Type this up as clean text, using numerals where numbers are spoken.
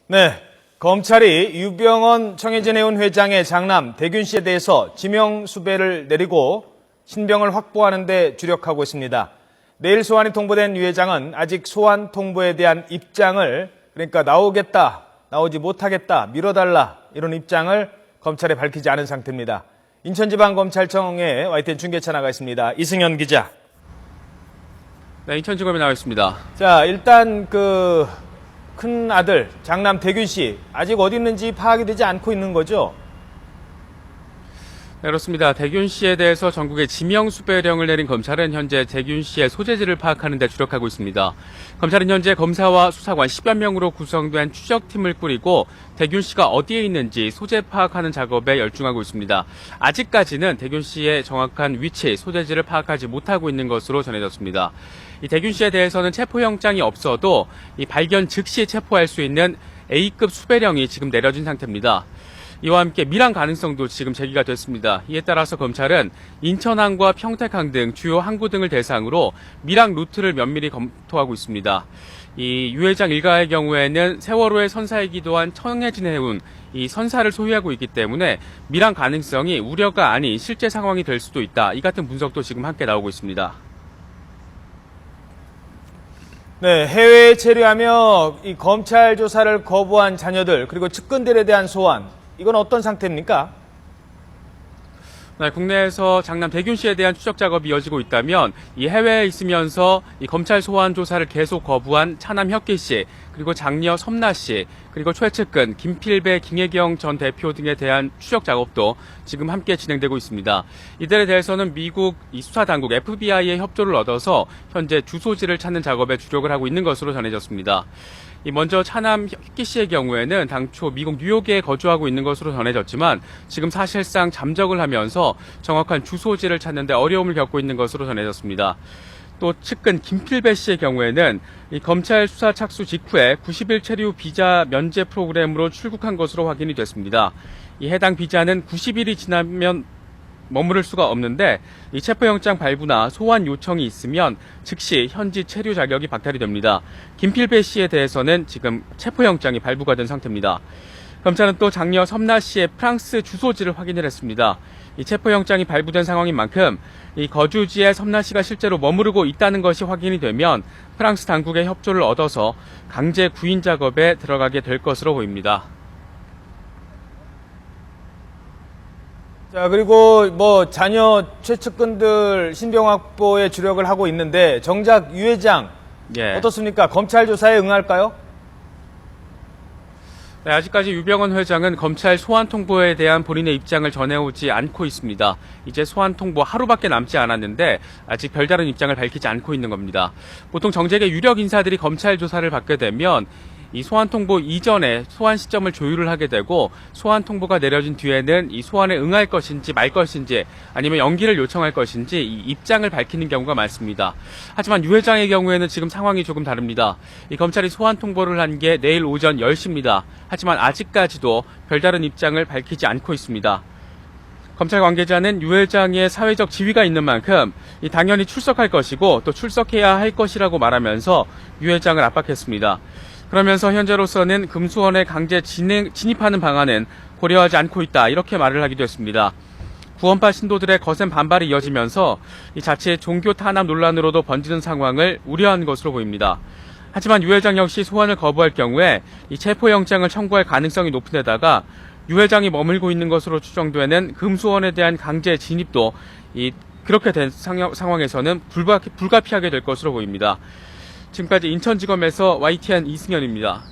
네, 검찰이 유병언 청해진해운 회장의 장남 대균 씨에 대해서 지명 수배를 내리고 신병을 확보하는 데 주력하고 있습니다. 내일 소환이 통보된 유 회장은 아직 소환 통보에 대한 입장을, 그러니까 나오겠다, 나오지 못하겠다, 미뤄달라 이런 입장을 검찰에 밝히지 않은 상태입니다. 인천지방검찰청에 YTN 중계차 나가 있습니다. 이승현 기자. 네, 인천지검에 나와 있습니다. 자, 일단 큰 아들 장남 대균 씨 아직 어디 있는지 파악이 되지 않고 있는 거죠? 네, 그렇습니다. 대균 씨에 대해서 전국에 지명 수배령을 내린 검찰은 현재 대균 씨의 소재지를 파악하는 데 주력하고 있습니다. 검찰은 현재 검사와 수사관 10여 명으로 구성된 추적팀을 꾸리고 대균 씨가 어디에 있는지 소재 파악하는 작업에 열중하고 있습니다. 아직까지는 대균 씨의 정확한 위치, 소재지를 파악하지 못하고 있는 것으로 전해졌습니다. 이 대균 씨에 대해서는 체포영장이 없어도 이 발견 즉시 체포할 수 있는 A급 수배령이 지금 내려진 상태입니다. 이와 함께 밀항 가능성도 지금 제기가 됐습니다. 이에 따라서 검찰은 인천항과 평택항 등 주요 항구 등을 대상으로 밀항 루트를 면밀히 검토하고 있습니다. 이 유 회장 일가의 경우에는 세월호의 선사이기도 한 청해진해운 이 선사를 소유하고 있기 때문에 밀항 가능성이 우려가 아닌 실제 상황이 될 수도 있다. 이 같은 분석도 지금 함께 나오고 있습니다. 네, 해외에 체류하며 이 검찰 조사를 거부한 자녀들 그리고 측근들에 대한 소환, 이건 어떤 상태입니까? 네, 국내에서 장남 대균 씨에 대한 추적 작업이 이어지고 있다면 이 해외에 있으면서 이 검찰 소환 조사를 계속 거부한 차남 혁기 씨, 그리고 장녀 섬나 씨, 그리고 최측근 김필배, 김혜경 전 대표 등에 대한 추적 작업도 지금 함께 진행되고 있습니다. 이들에 대해서는 미국 이 수사 당국 FBI의 협조를 얻어서 현재 주소지를 찾는 작업에 주력을 하고 있는 것으로 전해졌습니다. 먼저 차남 혁기 씨의 경우에는 당초 미국 뉴욕에 거주하고 있는 것으로 전해졌지만 지금 사실상 잠적을 하면서 정확한 주소지를 찾는 데 어려움을 겪고 있는 것으로 전해졌습니다. 또 측근 김필배 씨의 경우에는 이 검찰 수사 착수 직후에 90일 체류 비자 면제 프로그램으로 출국한 것으로 확인이 됐습니다. 이 해당 비자는 90일이 지나면 머무를 수가 없는데 이 체포영장 발부나 소환 요청이 있으면 즉시 현지 체류 자격이 박탈이 됩니다. 김필배 씨에 대해서는 지금 체포영장이 발부가 된 상태입니다. 검찰은 또 장녀 섬나 씨의 프랑스 주소지를 확인을 했습니다. 이 체포영장이 발부된 상황인 만큼 이 거주지에 섬나 씨가 실제로 머무르고 있다는 것이 확인이 되면 프랑스 당국의 협조를 얻어서 강제 구인 작업에 들어가게 될 것으로 보입니다. 자, 그리고 자녀 최측근들 신병 확보에 주력을 하고 있는데 정작 유 회장 어떻습니까? 검찰 조사에 응할까요? 네, 아직까지 유병언 회장은 검찰 소환 통보에 대한 본인의 입장을 전해오지 않고 있습니다. 이제 소환 통보 하루밖에 남지 않았는데 아직 별다른 입장을 밝히지 않고 있는 겁니다. 보통 정재계 유력 인사들이 검찰 조사를 받게 되면 이 소환 통보 이전에 소환 시점을 조율을 하게 되고 소환 통보가 내려진 뒤에는 이 소환에 응할 것인지 말 것인지 아니면 연기를 요청할 것인지 이 입장을 밝히는 경우가 많습니다. 하지만 유 회장의 경우에는 지금 상황이 조금 다릅니다. 이 검찰이 소환 통보를 한 게 내일 오전 10시입니다. 하지만 아직까지도 별다른 입장을 밝히지 않고 있습니다. 검찰 관계자는 유 회장의 사회적 지위가 있는 만큼 당연히 출석할 것이고 또 출석해야 할 것이라고 말하면서 유 회장을 압박했습니다. 그러면서 현재로서는 금수원에 강제 진입하는 방안은 고려하지 않고 있다, 이렇게 말을 하기도 했습니다. 구원파 신도들의 거센 반발이 이어지면서 이 자칫 종교 탄압 논란으로도 번지는 상황을 우려한 것으로 보입니다. 하지만 유 회장 역시 소환을 거부할 경우에 이 체포영장을 청구할 가능성이 높은 데다가 유 회장이 머물고 있는 것으로 추정되는 금수원에 대한 강제 진입도 그렇게 된 상황에서는 불가피하게 될 것으로 보입니다. 지금까지 인천지검에서 YTN 이승현입니다.